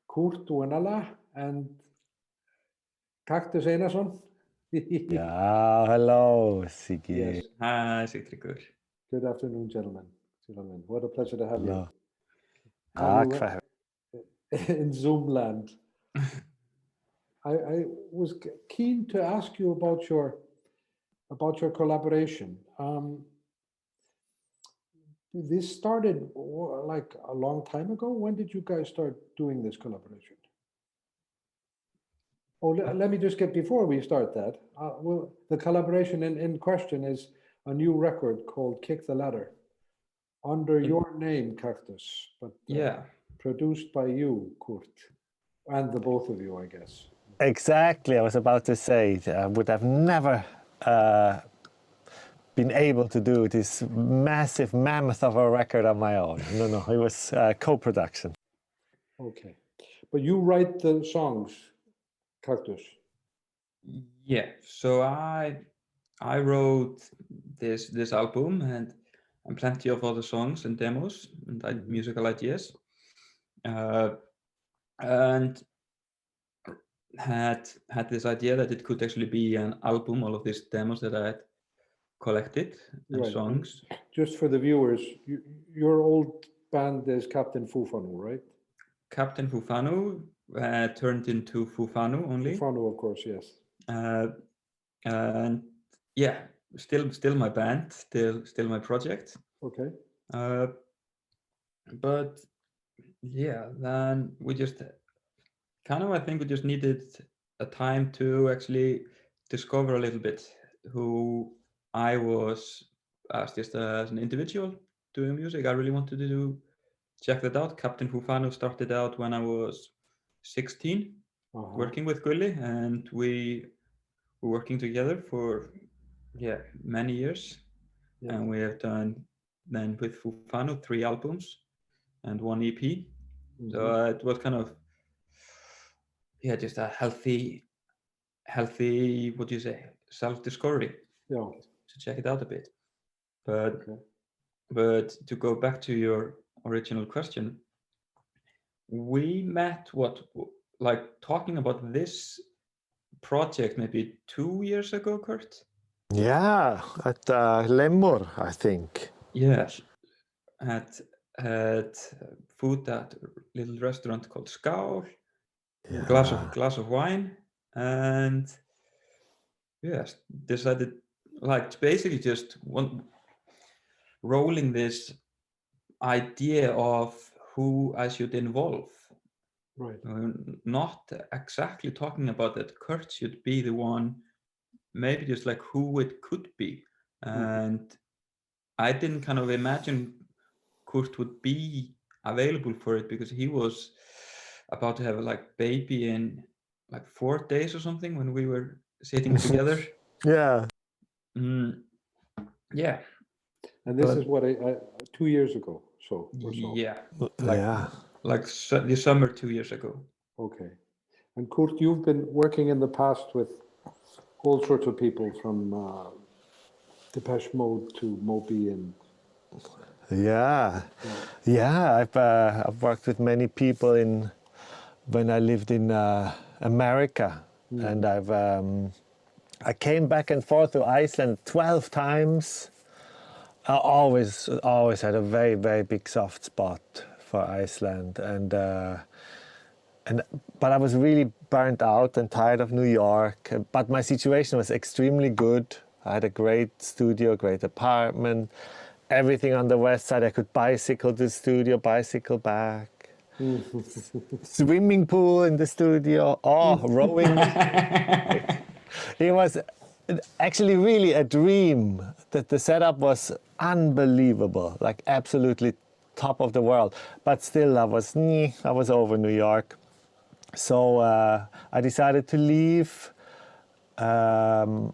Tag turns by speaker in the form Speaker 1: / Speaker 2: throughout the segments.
Speaker 1: Kurt Uenala and Kaktus Einarsson.
Speaker 2: Yeah, hello, Siggi.
Speaker 1: Yes.
Speaker 3: Hi, Sigtryggur.
Speaker 1: Good afternoon, gentlemen. What a pleasure to have
Speaker 2: Hello.
Speaker 1: you in Zoom land. I was keen to ask you about your collaboration. This started like a long time ago. When did you guys start doing this collaboration? Oh, let me just get, before we start that, well, the collaboration in question is a new record called Kick the Ladder, under your name, Kaktus, but
Speaker 3: Yeah.
Speaker 1: produced by you, Kurt, and the both of you, I guess.
Speaker 2: Exactly, I was about to say, I would have never been able to do this massive mammoth of a record on my own. No, it was co-production.
Speaker 1: Okay, but you write the songs, Kaktus.
Speaker 3: Yeah. So I wrote this album and plenty of other songs and demos and musical ideas, and had this idea that it could actually be an album. All of these demos that I had collected and
Speaker 1: Right.
Speaker 3: songs.
Speaker 1: And just for the viewers, your old band is Captain Fufanu, right?
Speaker 3: Captain Fufanu turned into Fufanu only.
Speaker 1: Fufanu, of course, yes.
Speaker 3: And yeah, still my band, still my project.
Speaker 1: Okay.
Speaker 3: But yeah, then we just I think we just needed a time to actually discover a little bit who I was as an individual doing music. I really wanted to check that out. Captain Fufanu started out when I was 16, working with Gulli, and we were working together for many years. Yeah. And we have done then with Fufanu 3 albums and 1 EP. So it was kind of just a healthy, what do you say, self-discovery.
Speaker 1: Yeah.
Speaker 3: To check it out a bit. But to go back to your original question, we met talking about this project maybe 2 years ago, Kurt?
Speaker 2: Yeah, at Lemur, I think.
Speaker 3: Yes, at food at a little restaurant called Skál. Yeah. Glass of wine, and yes, decided basically just rolling this idea of who I should involve.
Speaker 1: Right.
Speaker 3: Not exactly talking about that Kurt should be the one, maybe just like who it could be. And I didn't kind of imagine Kurt would be available for it because he was about to have a baby in 4 days or something when we were sitting together.
Speaker 2: Yeah.
Speaker 3: Yeah.
Speaker 1: And this is what, 2 years ago, or so.
Speaker 3: Yeah. The summer 2 years ago.
Speaker 1: Okay. And Kurt, you've been working in the past with all sorts of people from Depeche Mode to Moby and...
Speaker 2: Yeah. I've worked with many people when I lived in America, and I came back and forth to Iceland 12 times. I always had a very, very big soft spot for Iceland, but I was really burnt out and tired of New York. But my situation was extremely good. I had a great studio, great apartment, everything on the west side. I could bicycle to the studio, bicycle back. Swimming pool in the studio, rowing. It was actually really a dream. That the setup was unbelievable, absolutely top of the world. But still, I was over New York. So I decided to leave, and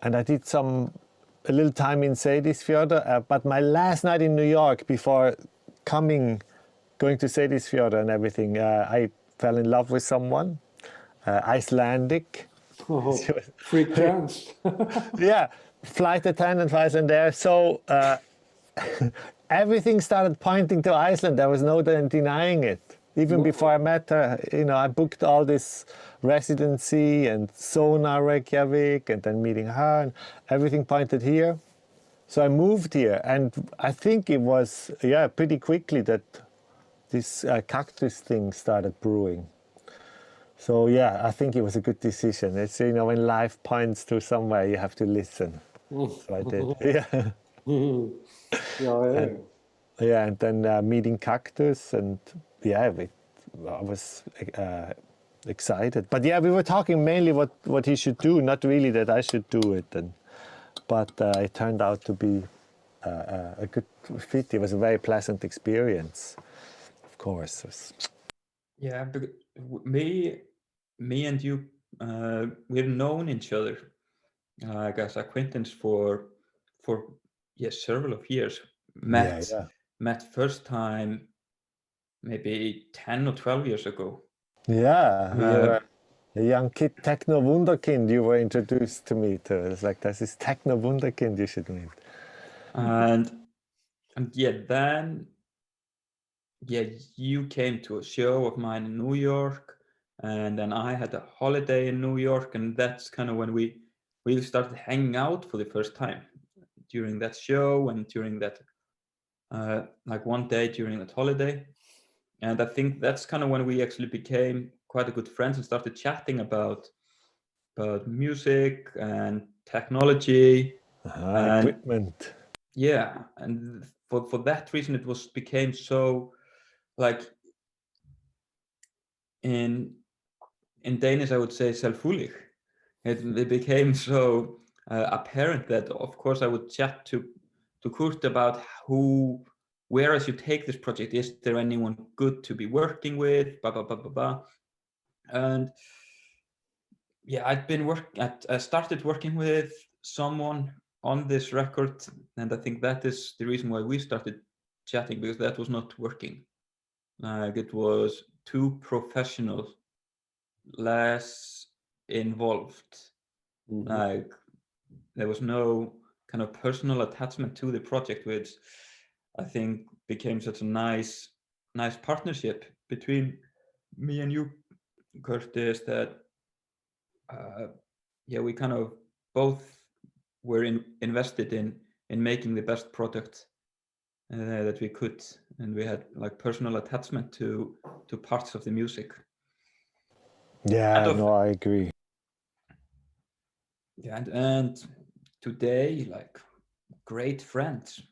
Speaker 2: I did a little time in Seyðisfjörður. But my last night in New York before going to Seyðisfjörður and everything, I fell in love with someone, Icelandic.
Speaker 1: Oh, freak chance.
Speaker 2: Yeah, flight attendant for Icelandair. So everything started pointing to Iceland. There was no denying it. Even before I met her, I booked all this residency and Sonar Reykjavik, and then meeting her, and everything pointed here. So I moved here, and I think it was, pretty quickly that this cactus thing started brewing. So I think it was a good decision. It's, when life points to somewhere, you have to listen. So I did. And then meeting Kaktus, and I was excited. But we were talking mainly what he should do, not really that I should do it. But it turned out to be a good fit. It was a very pleasant experience, of course.
Speaker 3: Yeah, because me and you, we've known each other, I guess, acquaintance for several of years. Met first time maybe 10 or 12 years ago.
Speaker 2: Yeah, you were a young kid, techno wunderkind. You were introduced to me to. It's like, this is techno wunderkind you should meet.
Speaker 3: And then you came to a show of mine in New York, and then I had a holiday in New York, and that's kind of when we really started hanging out for the first time during that show, and during that like one day during that holiday. And I think that's kind of when we actually became quite a good friends and started chatting about music and technology and
Speaker 2: equipment.
Speaker 3: Yeah, and for that reason it became so, like, in Danish I would say selvfullig. It became so apparent that of course I would chat to Kurt about where I should take this project. Is there anyone good to be working with? Blah blah blah blah blah. And I started working with someone on this record, and I think that is the reason why we started chatting, because that was not working. Like, it was too professional, less involved. Like, there was no kind of personal attachment to the project, which I think became such a nice partnership between me and you, Curtis, that we kind of both were invested in making the best product that we could, and we had like personal attachment to parts of the music.
Speaker 2: I agree.
Speaker 3: And today, like, great friends.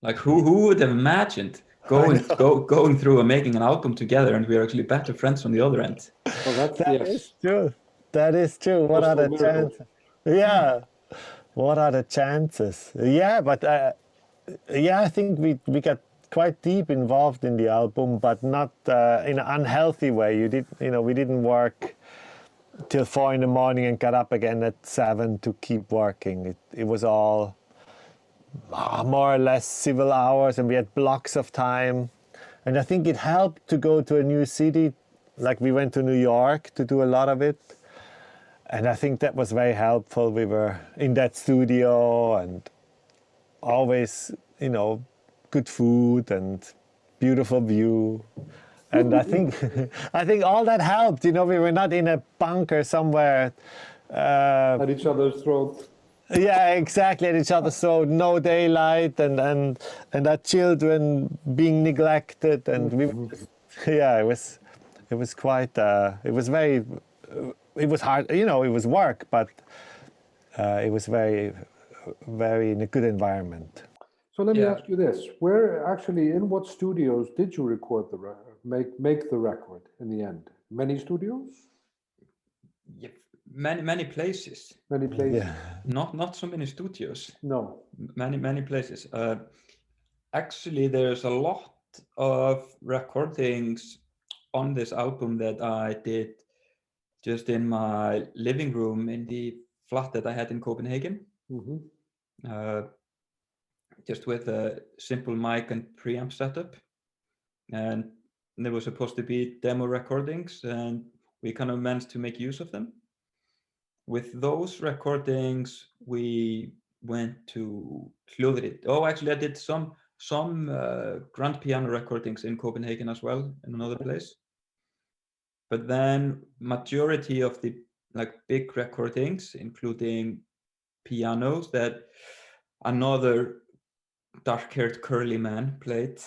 Speaker 3: Like, who would have imagined going through and making an album together, and we're actually better friends on the other end.
Speaker 1: Well,
Speaker 2: that is true. That is true. What are the chances? Yeah. What are the chances? Yeah, but I think we got quite deep involved in the album, but not in an unhealthy way. We didn't work till 4 a.m. and got up again at 7 to keep working. It was all more or less civil hours, and we had blocks of time. And I think it helped to go to a new city. Like, we went to New York to do a lot of it. And I think that was very helpful. We were in that studio, and always, good food and beautiful view. And I think all that helped. We were not in a bunker somewhere.
Speaker 1: At each other's throat.
Speaker 2: Yeah, exactly, at each other's throat. No daylight, and our children being neglected, and it was quite. It was very. It was hard. It was work, but it was very, very in a good environment.
Speaker 1: So let me ask you this: in what studios did you record make the record in the end? Many studios?
Speaker 3: Yeah, many places.
Speaker 1: Many places.
Speaker 2: Yeah.
Speaker 3: Not so many studios.
Speaker 1: No.
Speaker 3: Many places. Actually, there's a lot of recordings on this album that I did just in my living room in the flat that I had in Copenhagen. Just with a simple mic and preamp setup, and there was supposed to be demo recordings, and we kind of managed to make use of them. With those recordings, we went to Hljóðrit. Oh, actually, I did some some grand piano recordings in Copenhagen as well, in another place. But then majority of the like big recordings, including pianos that another dark-haired curly man played,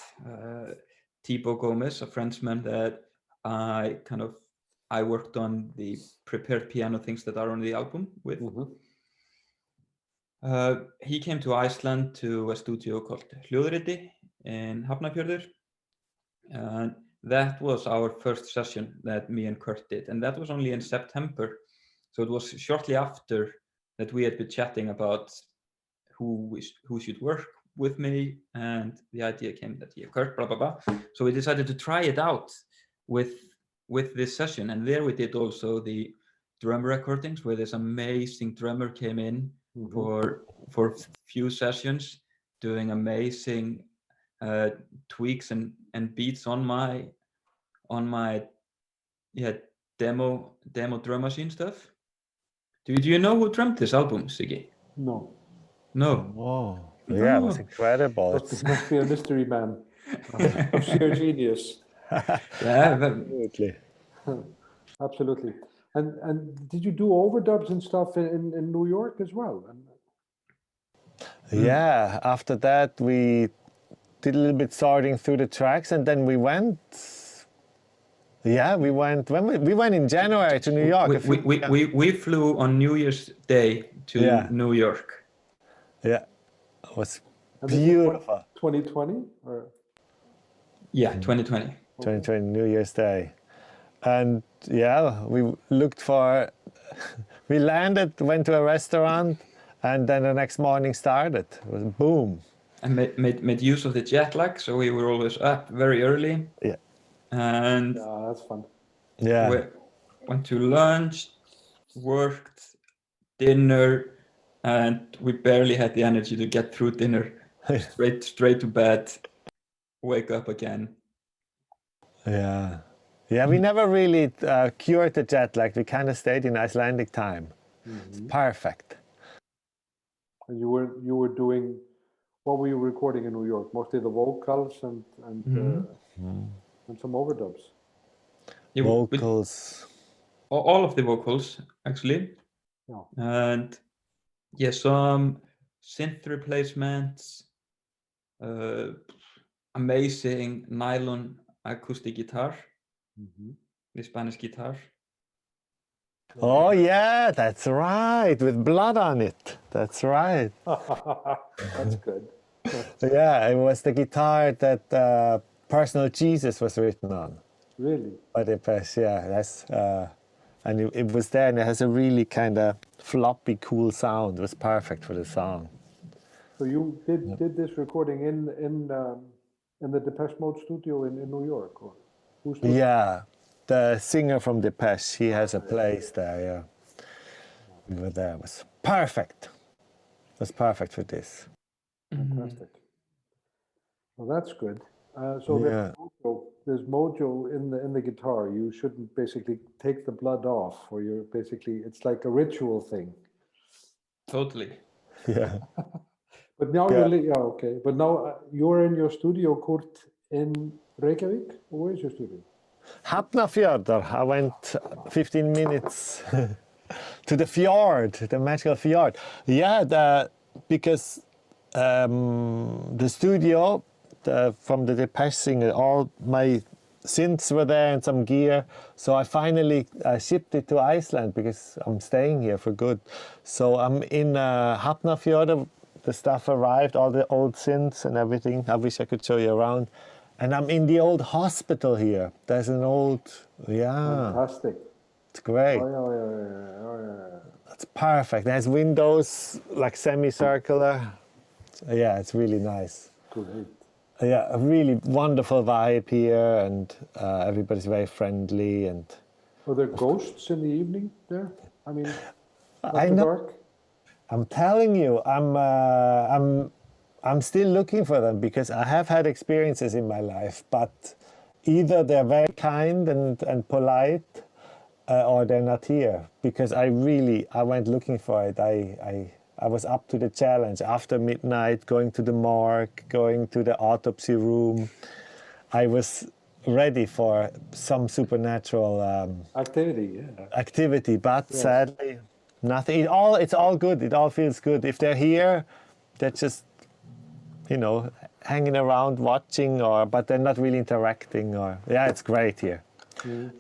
Speaker 3: Thibaut Gomez, a Frenchman that I worked on the prepared piano things that are on the album with. He came to Iceland to a studio called Hljóðriti in Hafnarfjörður, and that was our first session that me and Kurt did, and that was only in September. So it was shortly after that we had been chatting about who should work with me, and the idea came that, yeah, Kurt, blah, blah, blah. So we decided to try it out with this session, and there we did also the drum recordings where this amazing drummer came in for few sessions, doing amazing tweaks and beats on my demo drum machine stuff. Do you know who drummed this album, Siggi?
Speaker 1: No.
Speaker 3: No.
Speaker 2: Oh, yeah, it was incredible.
Speaker 1: It must be a mystery man of sheer genius.
Speaker 3: Yeah,
Speaker 2: Absolutely.
Speaker 1: Absolutely. And did you do overdubs and stuff in New York as well?
Speaker 2: Yeah, after that we did a little bit sorting through the tracks, and then we went. Yeah, we went in January to New York.
Speaker 3: We flew on New Year's Day to New York.
Speaker 2: Yeah, it was beautiful.
Speaker 1: 2020 or?
Speaker 3: Yeah, 2020.
Speaker 2: 2020 New Year's Day, and yeah, we looked for. We landed, went to a restaurant, and then the next morning started. It was boom.
Speaker 3: And made use of the jet lag, so we were always up very early.
Speaker 2: Yeah.
Speaker 3: And
Speaker 1: that's fun.
Speaker 2: Yeah.
Speaker 3: We went to lunch, worked, dinner, and we barely had the energy to get through dinner. straight to bed, wake up again.
Speaker 2: Yeah. Yeah, we never really cured the jet lag. We kind of stayed in Icelandic time. It's perfect.
Speaker 1: And you were doing, what were you recording in New York? Mostly the vocals and some overdubs.
Speaker 3: Yeah,
Speaker 2: vocals.
Speaker 3: All of the vocals, actually.
Speaker 1: Yeah.
Speaker 3: And yeah, some synth replacements, amazing nylon acoustic guitar, the Spanish guitar.
Speaker 2: Oh yeah, that's right, with blood on it. That's right.
Speaker 1: That's good.
Speaker 2: Yeah, it was the guitar that Personal Jesus was written on.
Speaker 1: Really?
Speaker 2: By the press, yeah. That's and it was there, and it has a really kind of floppy, cool sound. It was perfect for the song.
Speaker 1: So you did this recording in the Depeche Mode studio in New York, or whose studio?
Speaker 2: Yeah, the singer from Depeche, he has a place there. Yeah, we were there. It was perfect. It was perfect for this.
Speaker 1: Fantastic. Well, that's good. So there's mojo in the guitar. You shouldn't basically take the blood off, or you're basically, it's like a ritual thing.
Speaker 3: Totally.
Speaker 2: Yeah.
Speaker 1: But now okay. But now you're in your studio, Kurt, in Reykjavik. Where is your studio?
Speaker 2: Hafnarfjörður. I went 15 minutes to the fjord, the magical fjord. Yeah, because the studio from the Depeche singer, all my synths were there and some gear. So I finally shipped it to Iceland because I'm staying here for good. So I'm in Hafnarfjörður. The stuff arrived, all the old synths and everything. I wish I could show you around. And I'm in the old hospital here. There's an old,
Speaker 1: Fantastic.
Speaker 2: It's great.
Speaker 1: Oh, yeah.
Speaker 2: It's perfect. There's windows, like semicircular. Yeah, it's really nice.
Speaker 1: Great.
Speaker 2: Yeah, a really wonderful vibe here, and everybody's very friendly. And
Speaker 1: Are there ghosts in the evening there? I mean,
Speaker 2: I know.
Speaker 1: dark?
Speaker 2: I'm telling you, I'm still looking for them, because I have had experiences in my life, but either they're very kind and polite, or they're not here. Because I went looking for it. I I was up to the challenge. After midnight, going to the morgue, going to the autopsy room, I was ready for some supernatural
Speaker 1: activity,
Speaker 2: but
Speaker 1: yes.
Speaker 2: Sadly, nothing. It's all good. It all feels good. If they're here, they're just, you know, hanging around, watching, but they're not really interacting. It's great here.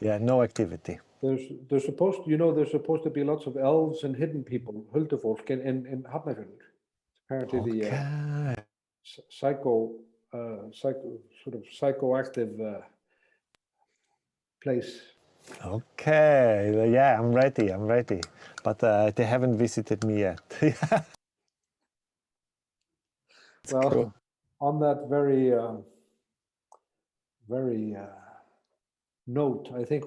Speaker 2: Yeah, no activity.
Speaker 1: There's supposed to be lots of elves and hidden people, huldufólk in Hafnarfjörður. Apparently the psychoactive place.
Speaker 2: Okay, yeah, I'm ready. But they haven't visited me yet.
Speaker 1: Well,
Speaker 2: cool.
Speaker 1: On that very note, I think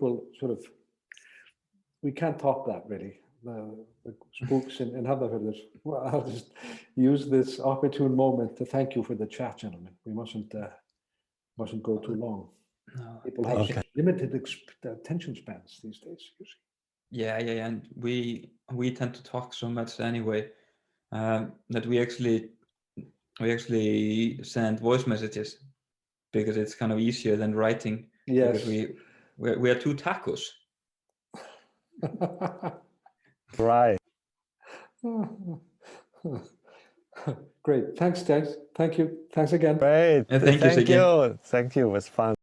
Speaker 1: we can't top that really. The spooks in Hafnarfjörður. Well, I'll just use this opportune moment to thank you for the chat, gentlemen. We mustn't go too long.
Speaker 3: No.
Speaker 1: People have such limited attention spans these days.
Speaker 3: Yeah, and we tend to talk so much anyway that we actually send voice messages because it's kind of easier than writing.
Speaker 1: Yes.
Speaker 3: Because we are two tacos.
Speaker 2: Right.
Speaker 1: Great. Thanks, guys. Thank you. Thanks again.
Speaker 2: Great.
Speaker 3: Thank you.
Speaker 2: Thank you. It was fun.